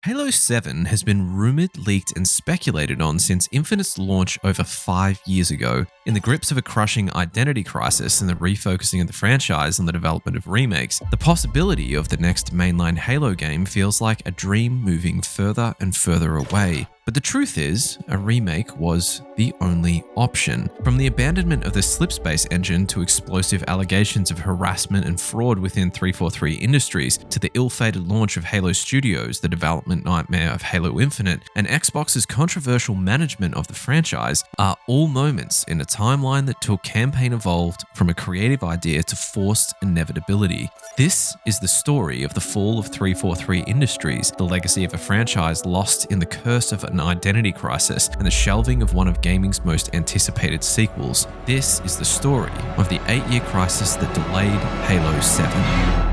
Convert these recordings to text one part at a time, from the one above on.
Halo 7 has been rumoured, leaked, and speculated on since Infinite's launch over 5 years ago. In the grips of a crushing identity crisis and the refocusing of the franchise on the development of remakes, the possibility of the next mainline Halo game feels like a dream moving further and further away. But the truth is, a remake was the only option. From the abandonment of the Slipspace Engine to explosive allegations of harassment and fraud within 343 Industries, to the ill-fated launch of Halo Studios, the development nightmare of Halo Infinite, and Xbox's controversial management of the franchise, are all moments in a timeline that took campaign evolved from a creative idea to forced inevitability. This is the story of the fall of 343 Industries, the legacy of a franchise lost in the curse of an identity crisis, and the shelving of one of gaming's most anticipated sequels. This is the story of the 8-year crisis that delayed Halo 7.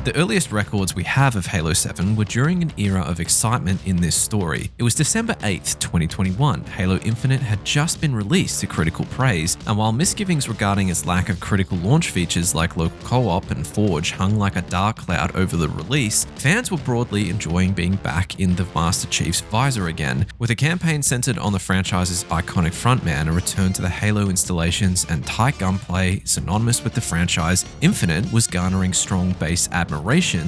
The earliest records we have of Halo 7 were during an era of excitement in this story. It was December 8th, 2021. Halo Infinite had just been released to critical praise, and while misgivings regarding its lack of critical launch features like local co-op and Forge hung like a dark cloud over the release, fans were broadly enjoying being back in the Master Chief's visor again. With a campaign centered on the franchise's iconic frontman, a return to the Halo installations, and tight gunplay synonymous with the franchise, Infinite was garnering strong base admiration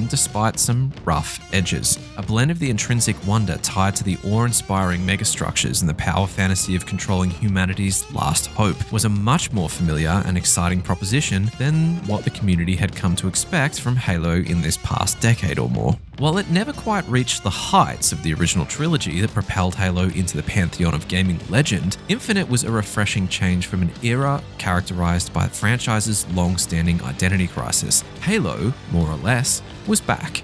despite some rough edges. A blend of the intrinsic wonder tied to the awe-inspiring megastructures and the power fantasy of controlling humanity's last hope was a much more familiar and exciting proposition than what the community had come to expect from Halo in this past decade or more. While it never quite reached the heights of the original trilogy that propelled Halo into the pantheon of gaming legend, Infinite was a refreshing change from an era characterized by the franchise's long-standing identity crisis. Halo, more or less, was back.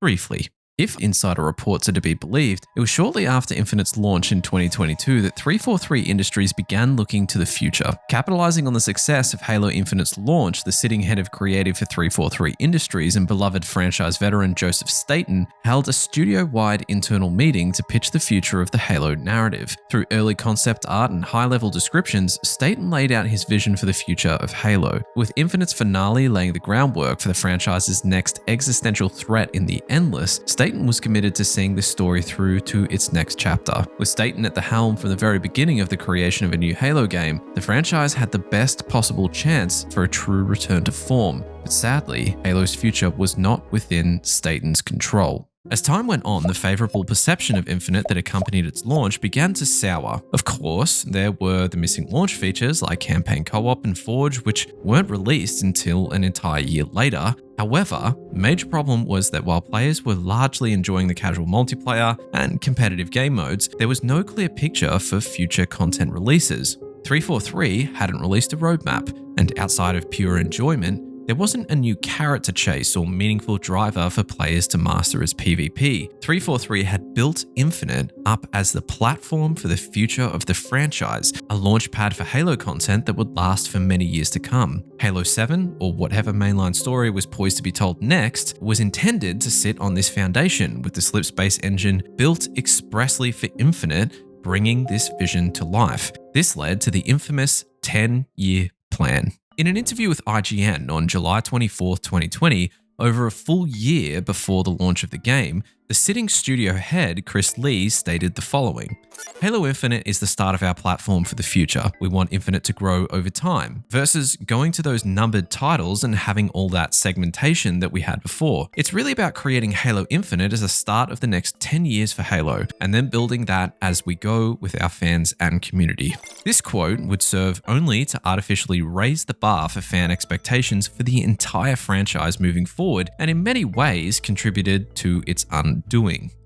Briefly. If insider reports are to be believed, it was shortly after Infinite's launch in 2022 that 343 Industries began looking to the future. Capitalizing on the success of Halo Infinite's launch, the sitting head of creative for 343 Industries and beloved franchise veteran Joseph Staten held a studio-wide internal meeting to pitch the future of the Halo narrative. Through early concept art and high-level descriptions, Staten laid out his vision for the future of Halo, with Infinite's finale laying the groundwork for the franchise's next existential threat in the Endless. Staten was committed to seeing this story through to its next chapter. With Staten at the helm from the very beginning of the creation of a new Halo game, the franchise had the best possible chance for a true return to form. But sadly, Halo's future was not within Staten's control. As time went on, the favourable perception of Infinite that accompanied its launch began to sour. Of course, there were the missing launch features like campaign co-op and Forge, which weren't released until an entire year later. However, the major problem was that while players were largely enjoying the casual multiplayer and competitive game modes, there was no clear picture for future content releases. 343 hadn't released a roadmap, and outside of pure enjoyment, there wasn't a new carrot to chase or meaningful driver for players to master as PvP. 343 had built Infinite up as the platform for the future of the franchise, a launchpad for Halo content that would last for many years to come. Halo 7, or whatever mainline story was poised to be told next, was intended to sit on this foundation, with the Slipspace Engine built expressly for Infinite, bringing this vision to life. This led to the infamous 10-year plan. In an interview with IGN on July 24, 2020, over a full year before the launch of the game, the sitting studio head, Chris Lee, stated the following: Halo Infinite is the start of our platform for the future. We want Infinite to grow over time, versus going to those numbered titles and having all that segmentation that we had before. It's really about creating Halo Infinite as a start of the next 10 years for Halo, and then building that as we go with our fans and community. This quote would serve only to artificially raise the bar for fan expectations for the entire franchise moving forward, and in many ways contributed to its undoing.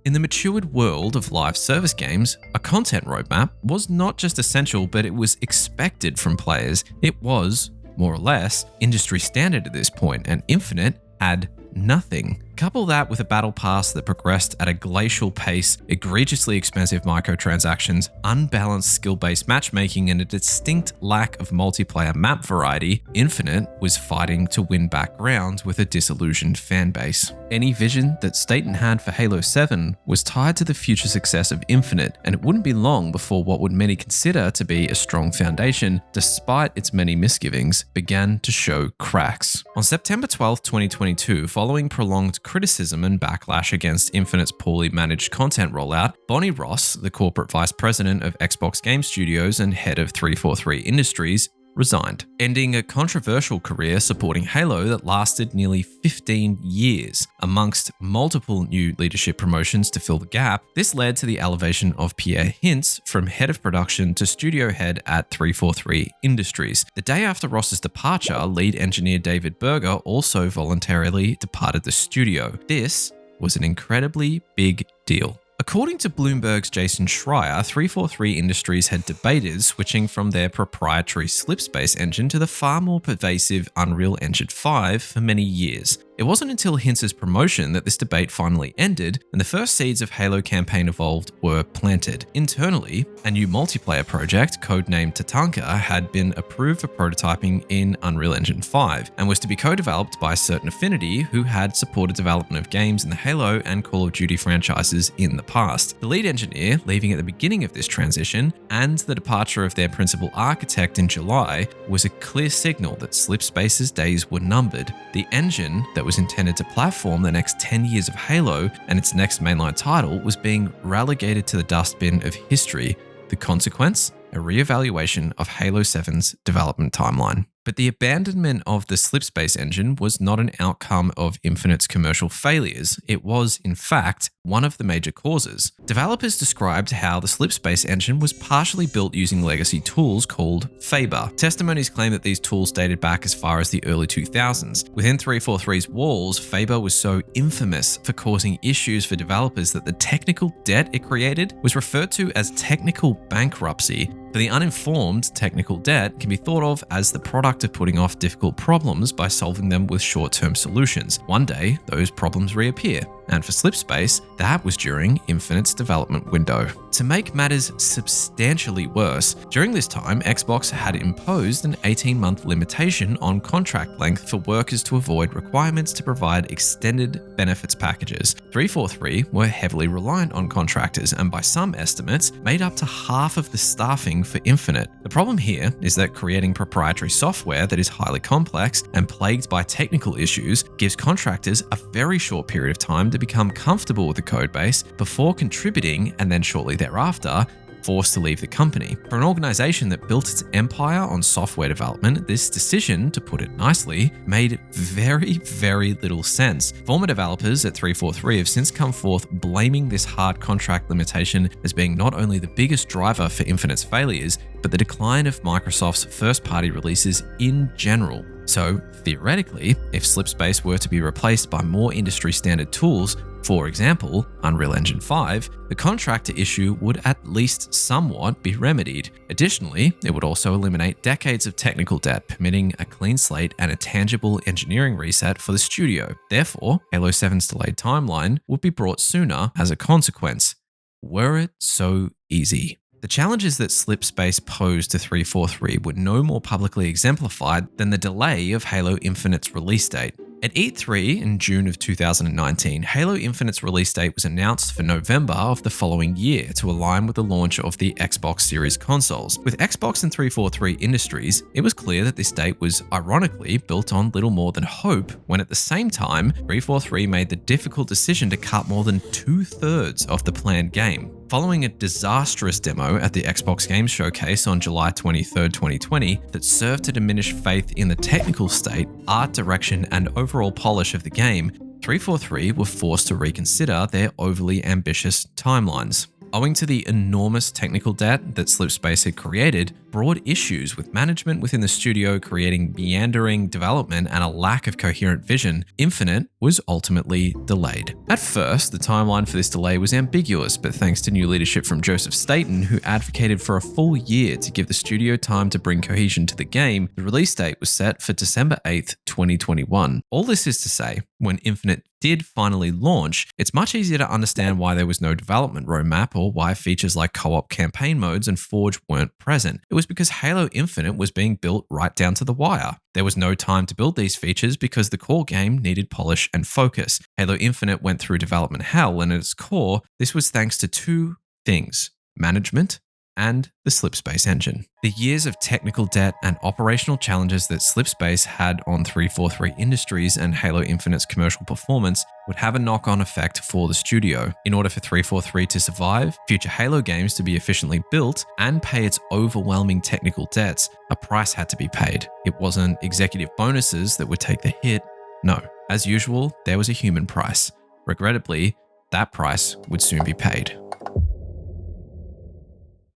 In the matured world of live service games, a content roadmap was not just essential, but it was expected from players. It was, more or less, industry standard at this point, and Infinite had nothing. Couple that with a battle pass that progressed at a glacial pace, egregiously expensive microtransactions, unbalanced skill-based matchmaking, and a distinct lack of multiplayer map variety, Infinite was fighting to win back ground with a disillusioned fanbase. Any vision that Staten had for Halo 7 was tied to the future success of Infinite, and it wouldn't be long before what would many consider to be a strong foundation, despite its many misgivings, began to show cracks. On September 12, 2022, following prolonged criticism and backlash against Infinite's poorly managed content rollout, Bonnie Ross, the corporate vice president of Xbox Game Studios and head of 343 Industries, resigned, ending a controversial career supporting Halo that lasted nearly 15 years. Amongst multiple new leadership promotions to fill the gap, this led to the elevation of Pierre Hintz from head of production to studio head at 343 Industries. The day after Ross's departure, lead engineer David Berger also voluntarily departed the studio. This was an incredibly big deal. According to Bloomberg's Jason Schreier, 343 Industries had debated switching from their proprietary Slipspace engine to the far more pervasive Unreal Engine 5 for many years. It wasn't until Hintz's promotion that this debate finally ended, and the first seeds of Halo Campaign Evolved were planted. Internally, a new multiplayer project, codenamed Tatanka, had been approved for prototyping in Unreal Engine 5, and was to be co-developed by Certain Affinity, who had supported development of games in the Halo and Call of Duty franchises in the past. The lead engineer, leaving at the beginning of this transition, and the departure of their principal architect in July, was a clear signal that Slipspace's days were numbered. The engine that was intended to platform the next 10 years of Halo and its next mainline title was being relegated to the dustbin of history. The consequence? A re-evaluation of Halo 7's development timeline. But the abandonment of the Slipspace engine was not an outcome of Infinite's commercial failures. It was, in fact, one of the major causes. Developers described how the Slipspace engine was partially built using legacy tools called Faber. Testimonies claim that these tools dated back as far as the early 2000s. Within 343's walls, Faber was so infamous for causing issues for developers that the technical debt it created was referred to as technical bankruptcy. For the uninformed, technical debt can be thought of as the product of putting off difficult problems by solving them with short-term solutions. One day, those problems reappear. And for Slipspace, that was during Infinite's development window. To make matters substantially worse, during this time, Xbox had imposed an 18-month limitation on contract length for workers to avoid requirements to provide extended benefits packages. 343 were heavily reliant on contractors and by some estimates, made up to half of the staffing for Infinite. The problem here is that creating proprietary software that is highly complex and plagued by technical issues gives contractors a very short period of time to become comfortable with the codebase before contributing, and then shortly thereafter, forced to leave the company. For an organization that built its empire on software development, this decision, to put it nicely, made very, very little sense. Former developers at 343 have since come forth blaming this hard contract limitation as being not only the biggest driver for Infinite's failures, but the decline of Microsoft's first-party releases in general. So, theoretically, if Slipspace were to be replaced by more industry-standard tools, for example, Unreal Engine 5, the contractor issue would at least somewhat be remedied. Additionally, it would also eliminate decades of technical debt, permitting a clean slate and a tangible engineering reset for the studio. Therefore, Halo 7's delayed timeline would be brought sooner as a consequence. Were it so easy? The challenges that Slipspace posed to 343 were no more publicly exemplified than the delay of Halo Infinite's release date. At E3 in June of 2019, Halo Infinite's release date was announced for November of the following year to align with the launch of the Xbox Series consoles. With Xbox and 343 Industries, it was clear that this date was ironically built on little more than hope, when at the same time, 343 made the difficult decision to cut more than 2/3 of the planned game. Following a disastrous demo at the Xbox Games Showcase on July 23, 2020, that served to diminish faith in the technical state, art direction, and overall polish of the game, 343 were forced to reconsider their overly ambitious timelines. Owing to the enormous technical debt that Slipspace had created, broad issues with management within the studio creating meandering development and a lack of coherent vision, Infinite was ultimately delayed. At first, the timeline for this delay was ambiguous, but thanks to new leadership from Joseph Staten, who advocated for a full year to give the studio time to bring cohesion to the game, the release date was set for December 8th, 2021. All this is to say, when Infinite did finally launch, it's much easier to understand why there was no development roadmap or why features like co-op campaign modes and Forge weren't present. It was because Halo Infinite was being built right down to the wire. There was no time to build these features because the core game needed polish and focus. Halo Infinite went through development hell, and at its core, this was thanks to two things: management and the Slipspace Engine. The years of technical debt and operational challenges that Slipspace had on 343 Industries and Halo Infinite's commercial performance would have a knock-on effect for the studio. In order for 343 to survive, future Halo games to be efficiently built, and pay its overwhelming technical debts, a price had to be paid. It wasn't executive bonuses that would take the hit. No. As usual, there was a human price. Regrettably, that price would soon be paid.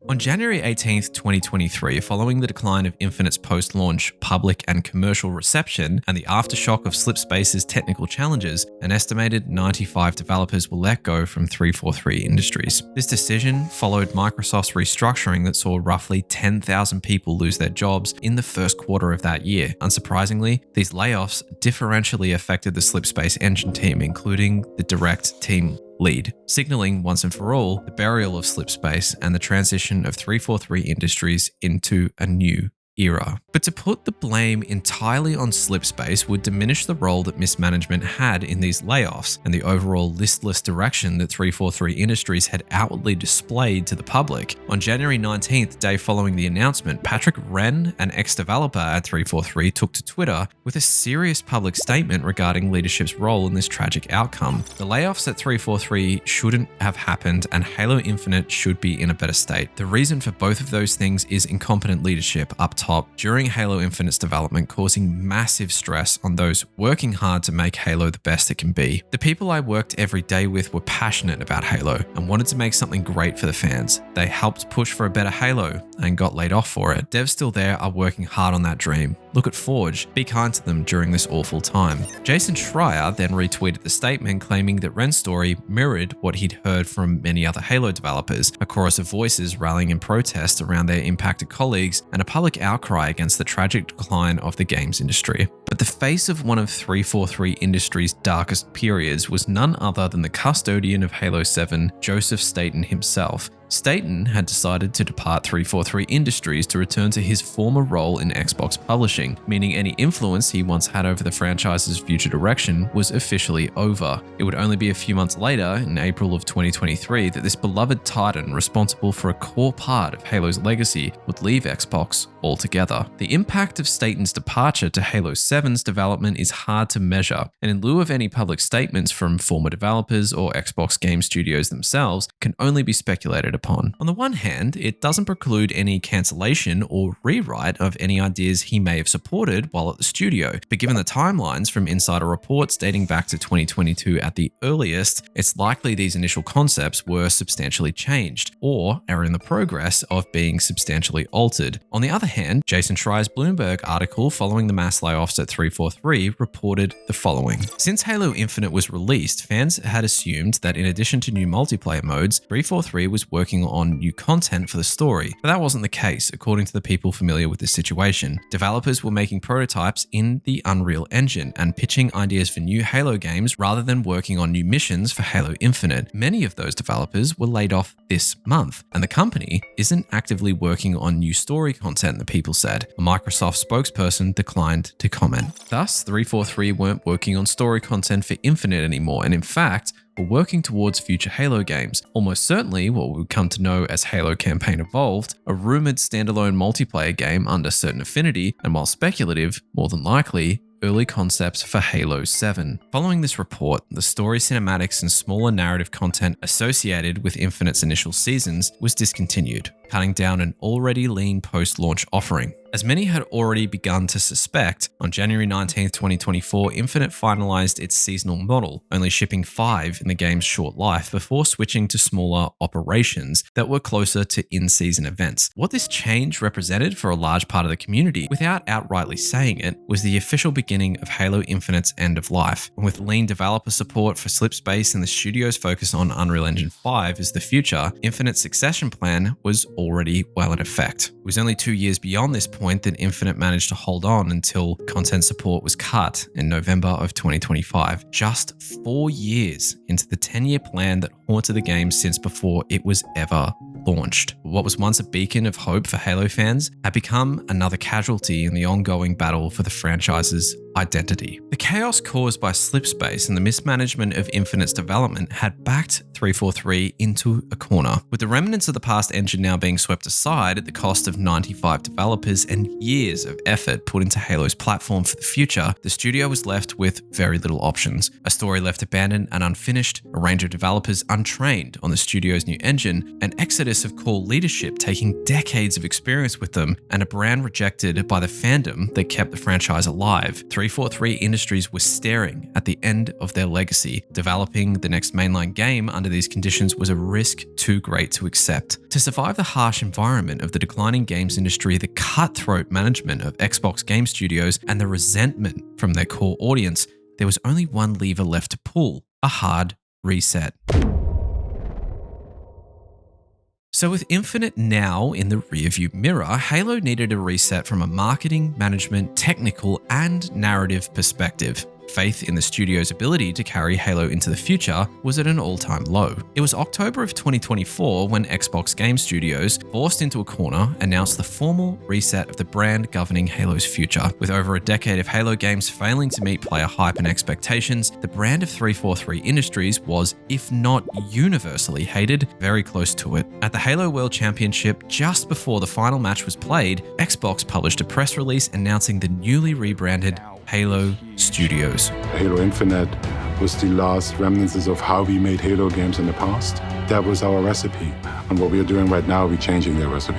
On January 18th, 2023, following the decline of Infinite's post-launch public and commercial reception and the aftershock of Slipspace's technical challenges, an estimated 95 developers were let go from 343 Industries. This decision followed Microsoft's restructuring that saw roughly 10,000 people lose their jobs in the first quarter of that year. Unsurprisingly, these layoffs differentially affected the Slipspace Engine team, including the direct team lead, signaling once and for all the burial of Slipspace and the transition of 343 Industries into a new era. But to put the blame entirely on Slipspace would diminish the role that mismanagement had in these layoffs and the overall listless direction that 343 Industries had outwardly displayed to the public. On January 19th, the day following the announcement, Patrick Wren, an ex-developer at 343, took to Twitter with a serious public statement regarding leadership's role in this tragic outcome. The layoffs at 343 shouldn't have happened, and Halo Infinite should be in a better state. The reason for both of those things is incompetent leadership up top during Halo Infinite's development, causing massive stress on those working hard to make Halo the best it can be. The people I worked every day with were passionate about Halo and wanted to make something great for the fans. They helped push for a better Halo and got laid off for it. Devs still there are working hard on that dream. Look at Forge. Be kind to them during this awful time. Jason Schreier then retweeted the statement claiming that Wren's story mirrored what he'd heard from many other Halo developers, a chorus of voices rallying in protest around their impacted colleagues and a public outcry against the tragic decline of the games industry. But the face of one of 343 Industries' darkest periods was none other than the custodian of Halo 7, Joseph Staten himself. Staten had decided to depart 343 Industries to return to his former role in Xbox publishing, meaning any influence he once had over the franchise's future direction was officially over. It would only be a few months later, in April of 2023, that this beloved titan responsible for a core part of Halo's legacy would leave Xbox altogether. The impact of Staten's departure to Halo 7's development is hard to measure, and in lieu of any public statements from former developers or Xbox game studios themselves, can only be speculated upon. On the one hand, it doesn't preclude any cancellation or rewrite of any ideas he may have supported while at the studio, but given the timelines from insider reports dating back to 2022 at the earliest, it's likely these initial concepts were substantially changed or are in the progress of being substantially altered. On the other hand, Jason Schreier's Bloomberg article following the mass layoffs at 343 reported the following. Since Halo Infinite was released, fans had assumed that in addition to new multiplayer modes, 343 was working on new content for the story, but that wasn't the case, according to the people familiar with this situation. Developers were making prototypes in the Unreal Engine and pitching ideas for new Halo games rather than working on new missions for Halo Infinite. Many of those developers were laid off this month, and the company isn't actively working on new story content, the people said. A Microsoft spokesperson declined to comment. Thus, 343 weren't working on story content for Infinite anymore, and in fact, were working towards future Halo games. Almost certainly what we would come to know as Halo Campaign Evolved, a rumored standalone multiplayer game under certain affinity, and while speculative, more than likely, early concepts for Halo 7. Following this report, the story cinematics and smaller narrative content associated with Infinite's initial seasons was discontinued, cutting down an already lean post-launch offering. As many had already begun to suspect, on January 19, 2024, Infinite finalized its seasonal model, only shipping 5 in the game's short life before switching to smaller operations that were closer to in-season events. What this change represented for a large part of the community, without outrightly saying it, was the official beginning of Halo Infinite's end of life. And with lean developer support for Slipspace and the studio's focus on Unreal Engine 5 as the future, Infinite's succession plan was already well in effect. It was only 2 years beyond this point that Infinite managed to hold on until content support was cut in November of 2025, just 4 years into the 10-year plan that haunted the game since before it was ever launched. What was once a beacon of hope for Halo fans had become another casualty in the ongoing battle for the franchise's identity. The chaos caused by Slipspace and the mismanagement of Infinite's development had backed 343 into a corner, with the remnants of the past engine now being swept aside at the cost of 95 developers and years of effort put into Halo's platform for the future. The studio was left with very little options, a story left abandoned and unfinished, a range of developers untrained on the studio's new engine, an exodus of core leadership taking decades of experience with them, and a brand rejected by the fandom that kept the franchise alive. 343 Industries was staring at the end of their legacy. Developing the next mainline game under these conditions was a risk too great to accept. To survive the harsh environment of the declining games industry, the cutthroat management of Xbox game studios, and the resentment from their core audience, there was only one lever left to pull: a hard reset. So with Infinite now in the rearview mirror, Halo needed a reset from a marketing, management, technical, and narrative perspective. Faith in the studio's ability to carry Halo into the future was at an all-time low. It was October of 2024 when Xbox Game Studios, forced into a corner, announced the formal reset of the brand governing Halo's future. With over a decade of Halo games failing to meet player hype and expectations, the brand of 343 Industries was, if not universally hated, very close to it. At the Halo World Championship, just before the final match was played, Xbox published a press release announcing the newly rebranded Halo Studios. Halo Infinite was the last remnants of how we made Halo games in the past. That was our recipe. And what we are doing right now, we're changing that recipe.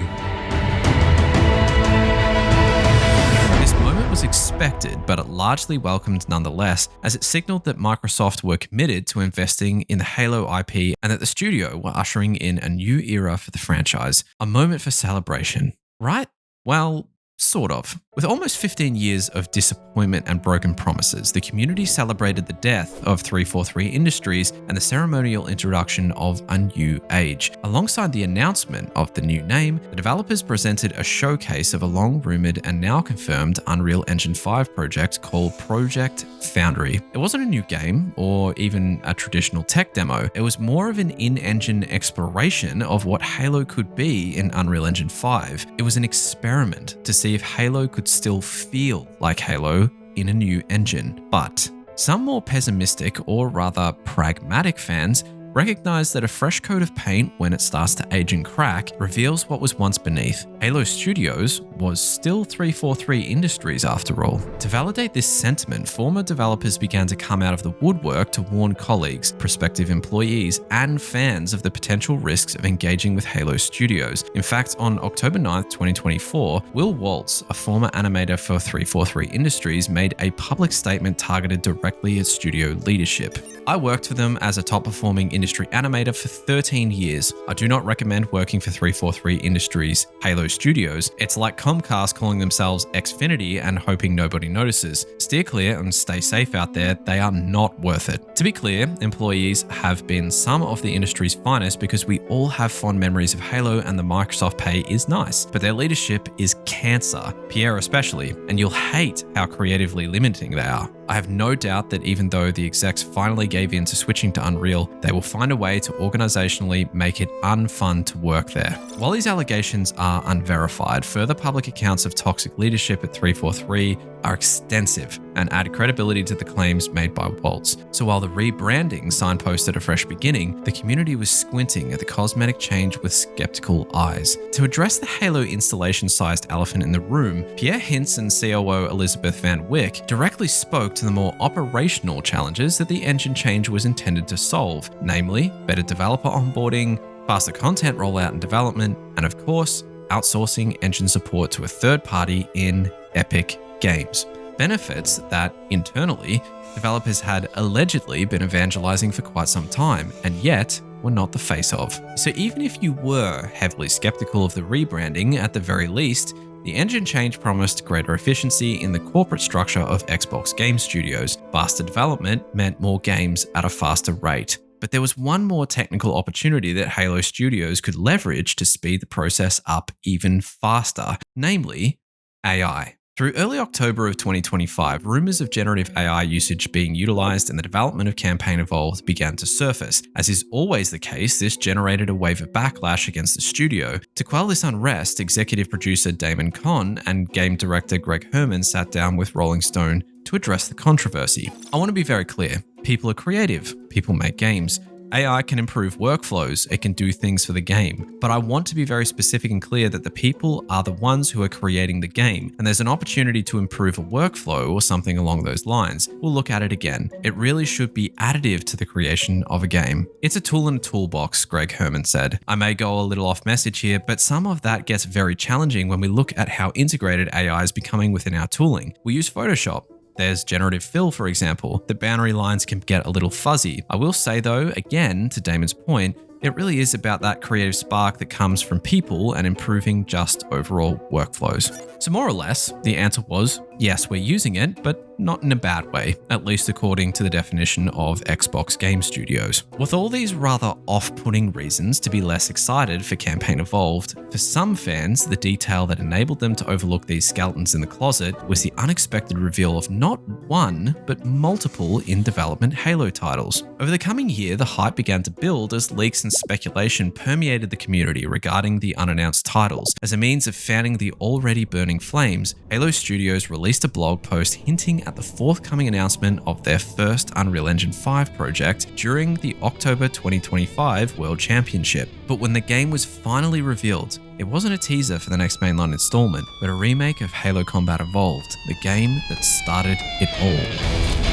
This moment was expected, but it largely welcomed nonetheless, as it signaled that Microsoft were committed to investing in the Halo IP and that the studio were ushering in a new era for the franchise. A moment for celebration, right? Well, sort of. With almost 15 years of disappointment and broken promises, the community celebrated the death of 343 Industries and the ceremonial introduction of a new age. Alongside the announcement of the new name, the developers presented a showcase of a long-rumored and now confirmed Unreal Engine 5 project called Project Foundry. It wasn't a new game or even a traditional tech demo. It was more of an in-engine exploration of what Halo could be in Unreal Engine 5. It was an experiment to see if Halo could still feel like Halo in a new engine. But some more pessimistic, or rather pragmatic fans, recognize that a fresh coat of paint, when it starts to age and crack, reveals what was once beneath. Halo Studios was still 343 Industries after all. To validate this sentiment, former developers began to come out of the woodwork to warn colleagues, prospective employees, and fans of the potential risks of engaging with Halo Studios. In fact, on October 9th, 2024, Will Waltz, a former animator for 343 Industries, made a public statement targeted directly at studio leadership. I worked for them as a top-performing industry animator for 13 years. I do not recommend working for 343 Industries Halo Studios. It's like Comcast calling themselves Xfinity and hoping nobody notices. Steer clear and stay safe out there. They are not worth it. To be clear, employees have been some of the industry's finest because we all have fond memories of Halo and the Microsoft pay is nice, but their leadership is cancer, Pierre especially, and you'll hate how creatively limiting they are. I have no doubt that even though the execs finally gave in to switching to Unreal, they will find a way to organizationally make it unfun to work there. While these allegations are unverified, further public accounts of toxic leadership at 343 are extensive and add credibility to the claims made by Waltz. So while the rebranding signposted a fresh beginning, the community was squinting at the cosmetic change with skeptical eyes. To address the Halo installation-sized elephant in the room, Pierre Hintz and COO Elizabeth Van Wyck directly spoke to the more operational challenges that the engine change was intended to solve, namely better developer onboarding, faster content rollout and development, and of course, outsourcing engine support to a third party in Epic Games. Benefits that, internally, developers had allegedly been evangelizing for quite some time, and yet were not the face of. So even if you were heavily skeptical of the rebranding, at the very least, the engine change promised greater efficiency in the corporate structure of Xbox Game Studios. Faster development meant more games at a faster rate. But there was one more technical opportunity that Halo Studios could leverage to speed the process up even faster, namely AI. Through early October of 2025, rumors of generative AI usage being utilized in the development of Campaign Evolved began to surface. As is always the case, this generated a wave of backlash against the studio. To quell this unrest, executive producer Damon Conn and game director Greg Herman sat down with Rolling Stone to address the controversy. I want to be very clear. People are creative. People make games. AI can improve workflows, it can do things for the game, but I want to be very specific and clear that the people are the ones who are creating the game, and there's an opportunity to improve a workflow or something along those lines. We'll look at it again. It really should be additive to the creation of a game. It's a tool in a toolbox, Greg Herman said. I may go a little off message here, but some of that gets very challenging when we look at how integrated AI is becoming within our tooling. We use Photoshop. There's generative fill, for example. The boundary lines can get a little fuzzy. I will say though, again, to Damon's point, it really is about that creative spark that comes from people and improving just overall workflows. So more or less, the answer was, yes, we're using it, but not in a bad way, at least according to the definition of Xbox Game Studios. With all these rather off-putting reasons to be less excited for Campaign Evolved, for some fans, the detail that enabled them to overlook these skeletons in the closet was the unexpected reveal of not one, but multiple in-development Halo titles. Over the coming year, the hype began to build as leaks and speculation permeated the community regarding the unannounced titles. As a means of fanning the already burning flames, Halo Studios released a blog post hinting at the forthcoming announcement of their first Unreal Engine 5 project during the October 2025 World Championship. But when the game was finally revealed, it wasn't a teaser for the next mainline installment, but a remake of Halo Combat Evolved, the game that started it all.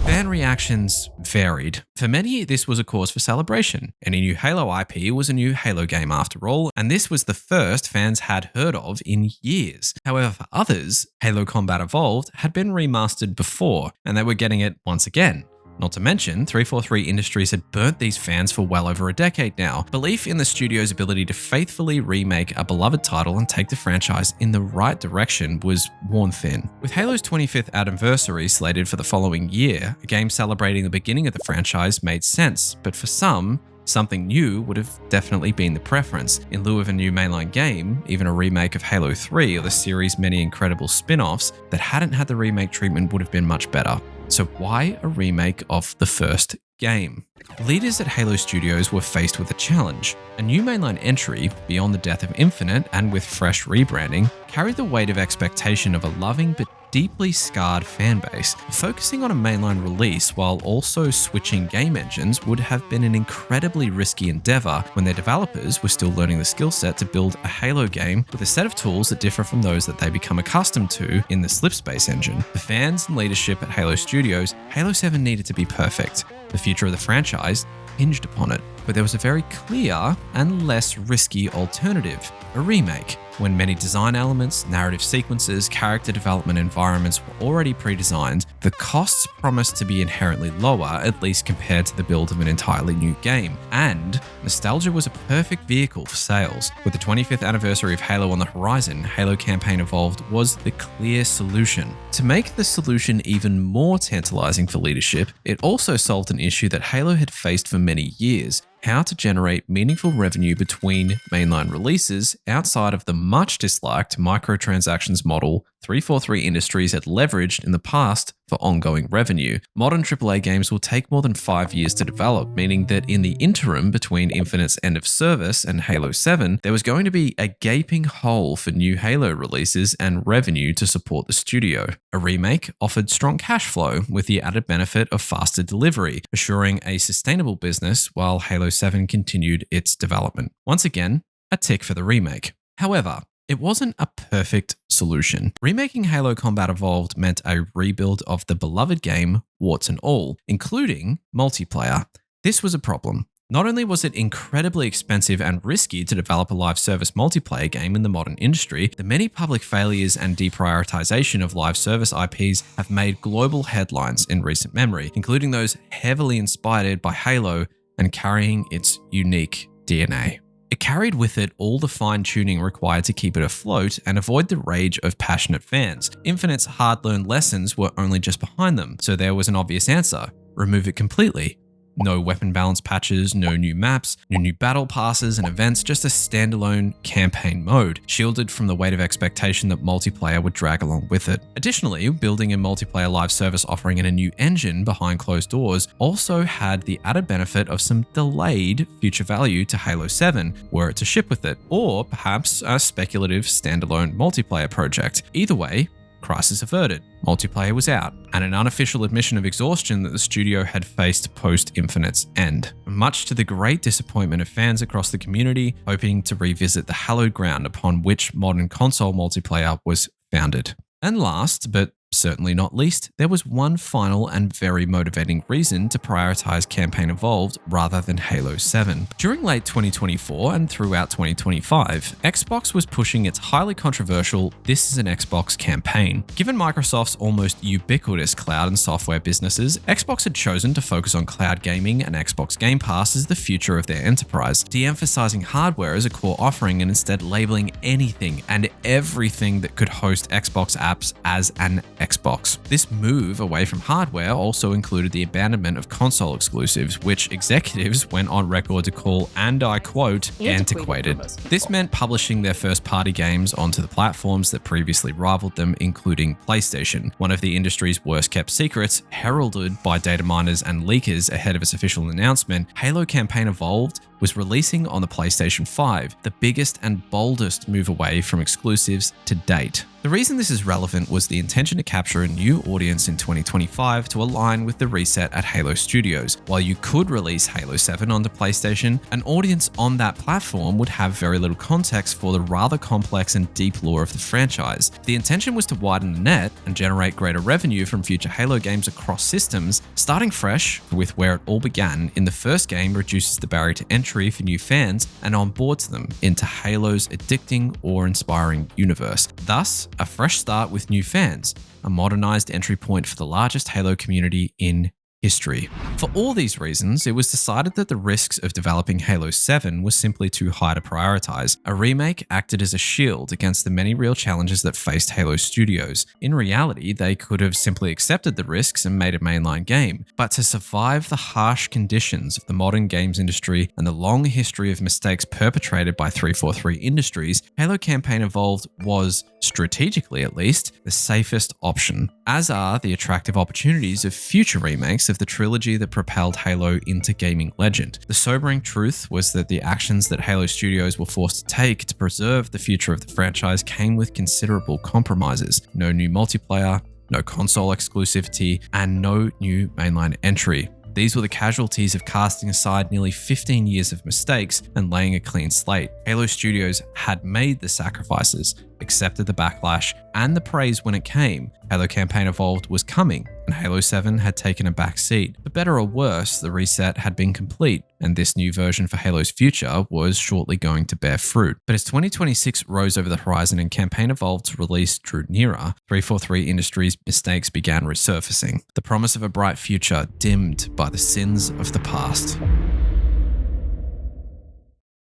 Fan reactions varied. For many, this was a cause for celebration. Any new Halo IP was a new Halo game after all, and this was the first fans had heard of in years. However, for others, Halo Combat Evolved had been remastered before, and they were getting it once again. Not to mention, 343 Industries had burnt these fans for well over a decade now. Belief in the studio's ability to faithfully remake a beloved title and take the franchise in the right direction was worn thin. With Halo's 25th anniversary slated for the following year, a game celebrating the beginning of the franchise made sense, but for some, something new would have definitely been the preference. In lieu of a new mainline game, even a remake of Halo 3 or the series' many incredible spin-offs that hadn't had the remake treatment would have been much better. So why a remake of the first game? Leaders at Halo Studios were faced with a challenge. A new mainline entry, beyond the death of Infinite and with fresh rebranding, carried the weight of expectation of a loving but deeply scarred fanbase. Focusing on a mainline release while also switching game engines would have been an incredibly risky endeavor when their developers were still learning the skill set to build a Halo game with a set of tools that differ from those that they become accustomed to in the Slipspace Engine. For fans and leadership at Halo Studios, Halo 7 needed to be perfect. The future of the franchise hinged upon it. But there was a very clear and less risky alternative, a remake. When many design elements, narrative sequences, character development environments were already pre-designed, the costs promised to be inherently lower, at least compared to the build of an entirely new game. And nostalgia was a perfect vehicle for sales. With the 25th anniversary of Halo on the horizon, Halo Campaign Evolved was the clear solution. To make the solution even more tantalizing for leadership, it also solved an issue that Halo had faced for many years: how to generate meaningful revenue between mainline releases outside of the much disliked microtransactions model 343 Industries had leveraged in the past for ongoing revenue. Modern AAA games will take more than 5 years to develop, meaning that in the interim between Infinite's end of service and Halo 7, there was going to be a gaping hole for new Halo releases and revenue to support the studio. A remake offered strong cash flow with the added benefit of faster delivery, assuring a sustainable business while Halo 7 continued its development. Once again, a tick for the remake. However, it wasn't a perfect solution. Remaking Halo Combat Evolved meant a rebuild of the beloved game, warts and all, including multiplayer. This was a problem. Not only was it incredibly expensive and risky to develop a live service multiplayer game in the modern industry, the many public failures and deprioritization of live service IPs have made global headlines in recent memory, including those heavily inspired by Halo and carrying its unique DNA. It carried with it all the fine-tuning required to keep it afloat and avoid the rage of passionate fans. Infinite's hard-learned lessons were only just behind them, so there was an obvious answer: remove it completely. No weapon balance patches, no new maps, no new battle passes and events, just a standalone campaign mode, shielded from the weight of expectation that multiplayer would drag along with it. Additionally, building a multiplayer live service offering in a new engine behind closed doors also had the added benefit of some delayed future value to Halo 7 were it to ship with it, or perhaps a speculative standalone multiplayer project. Either way, crisis averted. Multiplayer was out, and an unofficial admission of exhaustion that the studio had faced post-Infinite's end, much to the great disappointment of fans across the community hoping to revisit the hallowed ground upon which modern console multiplayer was founded. And last, but certainly not least, there was one final and very motivating reason to prioritize Campaign Evolved rather than Halo 7. During late 2024 and throughout 2025, Xbox was pushing its highly controversial "This is an Xbox" campaign. Given Microsoft's almost ubiquitous cloud and software businesses, Xbox had chosen to focus on cloud gaming and Xbox Game Pass as the future of their enterprise, de-emphasizing hardware as a core offering and instead labeling anything and everything that could host Xbox apps as an Xbox. This move away from hardware also included the abandonment of console exclusives, which executives went on record to call, and I quote, antiquated. This meant publishing their first-party games onto the platforms that previously rivaled them, including PlayStation, one of the industry's worst-kept secrets, heralded by data miners and leakers ahead of its official announcement. Halo Campaign Evolved was releasing on the PlayStation 5, the biggest and boldest move away from exclusives to date. The reason this is relevant was the intention to capture a new audience in 2025 to align with the reset at Halo Studios. While you could release Halo 7 onto PlayStation, an audience on that platform would have very little context for the rather complex and deep lore of the franchise. The intention was to widen the net and generate greater revenue from future Halo games across systems. Starting fresh with where it all began in the first game reduces the barrier to entry for new fans and onboards them into Halo's addicting, awe-inspiring universe. Thus, a fresh start with new fans, a modernized entry point for the largest Halo community in history. For all these reasons, it was decided that the risks of developing Halo 7 were simply too high to prioritize. A remake acted as a shield against the many real challenges that faced Halo Studios. In reality, they could have simply accepted the risks and made a mainline game, but to survive the harsh conditions of the modern games industry and the long history of mistakes perpetrated by 343 Industries, Halo Campaign Evolved was, strategically at least, the safest option, as are the attractive opportunities of future remakes of the trilogy that propelled Halo into gaming legend. The sobering truth was that the actions that Halo Studios were forced to take to preserve the future of the franchise came with considerable compromises. No new multiplayer, no console exclusivity, and no new mainline entry. These were the casualties of casting aside nearly 15 years of mistakes and laying a clean slate. Halo Studios had made the sacrifices, accepted the backlash, and the praise when it came. Halo Campaign Evolved was coming, and Halo 7 had taken a back seat. For better or worse, the reset had been complete, and this new version for Halo's future was shortly going to bear fruit. But as 2026 rose over the horizon and Campaign Evolved's release drew nearer, 343 Industries' mistakes began resurfacing. The promise of a bright future dimmed by the sins of the past.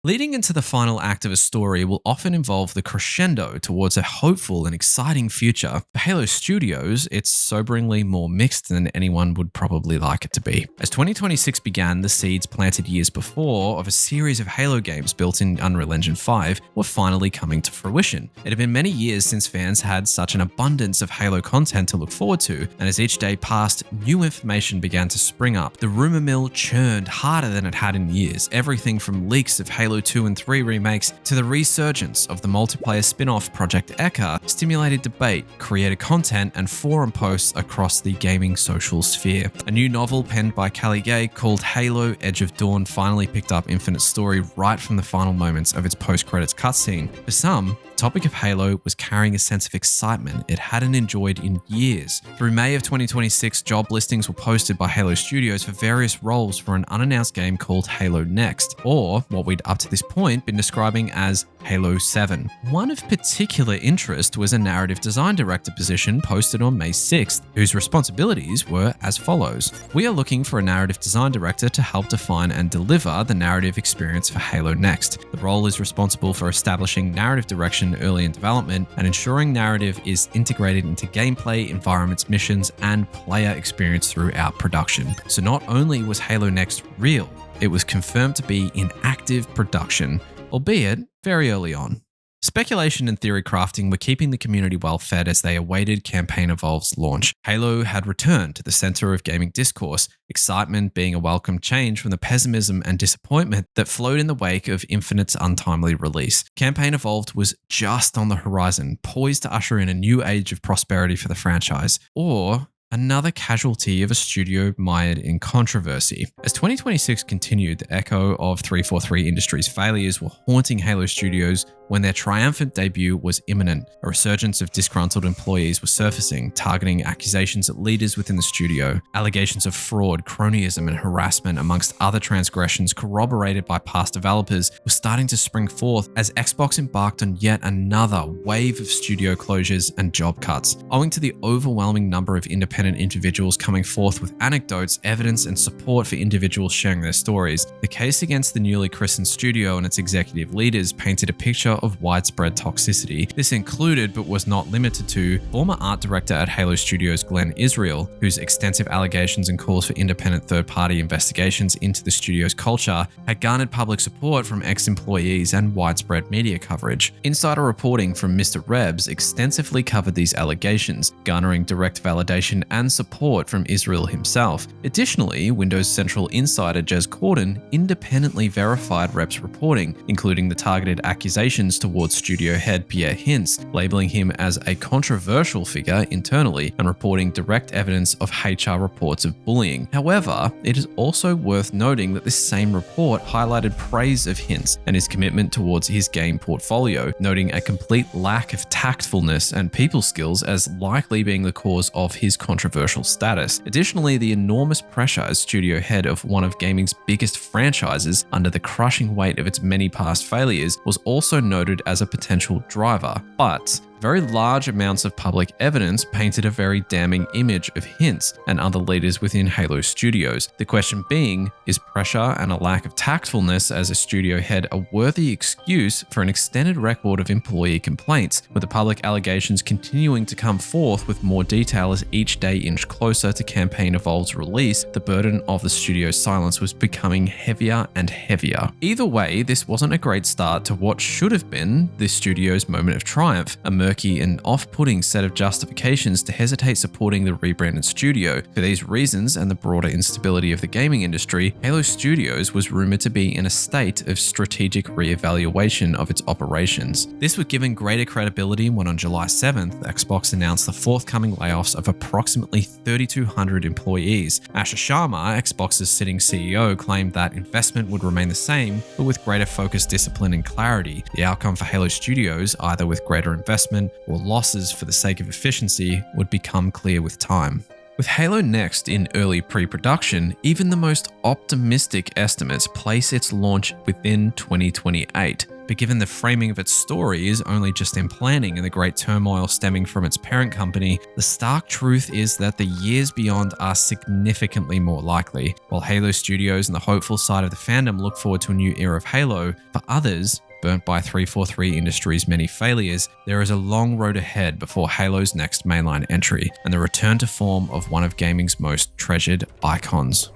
Leading into the final act of a story will often involve the crescendo towards a hopeful and exciting future. For Halo Studios, it's soberingly more mixed than anyone would probably like it to be. As 2026 began, the seeds planted years before of a series of Halo games built in Unreal Engine 5 were finally coming to fruition. It had been many years since fans had such an abundance of Halo content to look forward to, and as each day passed, new information began to spring up. The rumor mill churned harder than it had in years, everything from leaks of Halo 2 and 3 remakes to the resurgence of the multiplayer spin-off Project Echo stimulated debate, creator content, and forum posts across the gaming social sphere. A new novel penned by Callie Gay called Halo Edge of Dawn finally picked up Infinite's story right from the final moments of its post-credits cutscene. For some, the topic of Halo was carrying a sense of excitement it hadn't enjoyed in years. Through May of 2026, job listings were posted by Halo Studios for various roles for an unannounced game called Halo Next, or what we'd up to this point been describing as Halo 7. One of particular interest was a narrative design director position posted on May 6th, whose responsibilities were as follows. We are looking for a narrative design director to help define and deliver the narrative experience for Halo Next. The role is responsible for establishing narrative direction information early in development, and ensuring narrative is integrated into gameplay, environments, missions, and player experience throughout production. So not only was Halo Next real, it was confirmed to be in active production, albeit very early on. Speculation and theory crafting were keeping the community well fed as they awaited Campaign Evolved's launch. Halo had returned to the center of gaming discourse, excitement being a welcome change from the pessimism and disappointment that flowed in the wake of Infinite's untimely release. Campaign Evolved was just on the horizon, poised to usher in a new age of prosperity for the franchise, or another casualty of a studio mired in controversy. As 2026 continued, the echo of 343 Industries' failures were haunting Halo Studios when their triumphant debut was imminent. A resurgence of disgruntled employees was surfacing, targeting accusations at leaders within the studio. Allegations of fraud, cronyism, and harassment, amongst other transgressions corroborated by past developers, were starting to spring forth as Xbox embarked on yet another wave of studio closures and job cuts. Owing to the overwhelming number of independent individuals coming forth with anecdotes, evidence, and support for individuals sharing their stories, the case against the newly christened studio and its executive leaders painted a picture of widespread toxicity. This included, but was not limited to, former art director at Halo Studios Glenn Israel, whose extensive allegations and calls for independent third-party investigations into the studio's culture had garnered public support from ex-employees and widespread media coverage. Insider reporting from Mr. Rebs extensively covered these allegations, garnering direct validation and support from Israel himself. Additionally, Windows Central insider Jez Corden independently verified Rebs' reporting, including the targeted accusations towards studio head Pierre Hintz, labeling him as a controversial figure internally and reporting direct evidence of HR reports of bullying. However, it is also worth noting that this same report highlighted praise of Hintz and his commitment towards his game portfolio, noting a complete lack of tactfulness and people skills as likely being the cause of his controversial status. Additionally, the enormous pressure as studio head of one of gaming's biggest franchises under the crushing weight of its many past failures was also noted as a potential driver, but very large amounts of public evidence painted a very damning image of Hintz and other leaders within Halo Studios. The question being, is pressure and a lack of tactfulness as a studio head a worthy excuse for an extended record of employee complaints, with the public allegations continuing to come forth with more detail as each day inched closer to Campaign Evolved's release? The burden of the studio's silence was becoming heavier and heavier. Either way, this wasn't a great start to what should have been the studio's moment of triumph, a murky and off-putting set of justifications to hesitate supporting the rebranded studio. For these reasons and the broader instability of the gaming industry, Halo Studios was rumored to be in a state of strategic re-evaluation of its operations. This was given greater credibility when on July 7th, Xbox announced the forthcoming layoffs of approximately 3,200 employees. Asher Sharma, Xbox's sitting CEO, claimed that investment would remain the same, but with greater focus, discipline, and clarity. The outcome for Halo Studios, either with greater investment or losses for the sake of efficiency, would become clear with time. With Halo Next in early pre-production, even the most optimistic estimates place its launch within 2028. But given the framing of its story is only just in planning and the great turmoil stemming from its parent company, the stark truth is that the years beyond are significantly more likely. While Halo Studios and the hopeful side of the fandom look forward to a new era of Halo, for others, burnt by 343 Industries' many failures, there is a long road ahead before Halo's next mainline entry and the return to form of one of gaming's most treasured icons.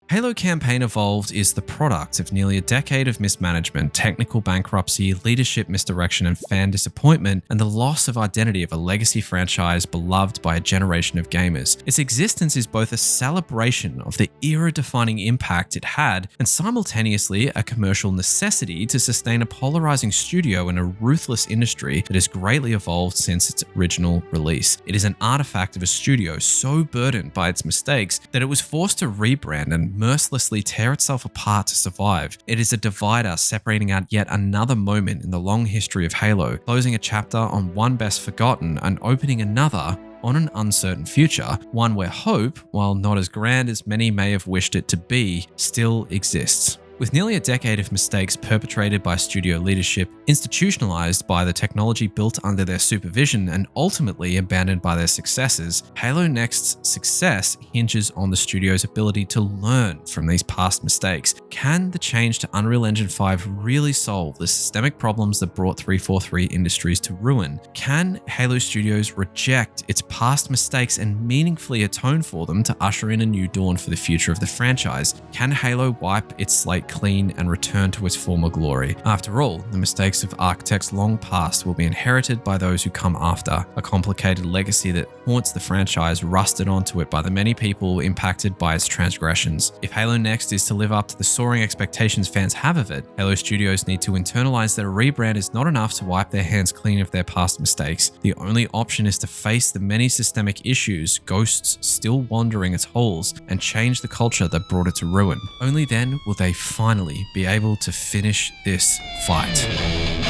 Halo Campaign Evolved is the product of nearly a decade of mismanagement, technical bankruptcy, leadership misdirection, and fan disappointment, and the loss of identity of a legacy franchise beloved by a generation of gamers. Its existence is both a celebration of the era-defining impact it had, and simultaneously a commercial necessity to sustain a polarizing studio in a ruthless industry that has greatly evolved since its original release. It is an artifact of a studio so burdened by its mistakes that it was forced to rebrand and mercilessly tear itself apart to survive. It is a divider separating out yet another moment in the long history of Halo, closing a chapter on one best forgotten and opening another on an uncertain future, one where hope, while not as grand as many may have wished it to be, still exists. With nearly a decade of mistakes perpetrated by studio leadership, institutionalized by the technology built under their supervision, and ultimately abandoned by their successors, Halo Next's success hinges on the studio's ability to learn from these past mistakes. Can the change to Unreal Engine 5 really solve the systemic problems that brought 343 Industries to ruin? Can Halo Studios reject its past mistakes and meaningfully atone for them to usher in a new dawn for the future of the franchise? Can Halo wipe its slate clean and return to its former glory? After all, the mistakes of architects long past will be inherited by those who come after, a complicated legacy that haunts the franchise rusted onto it by the many people impacted by its transgressions. If Halo Next is to live up to the soaring expectations fans have of it, Halo Studios need to internalize that a rebrand is not enough to wipe their hands clean of their past mistakes. The only option is to face the many systemic issues, ghosts still wandering its holes, and change the culture that brought it to ruin. Only then will they finally be able to finish this fight.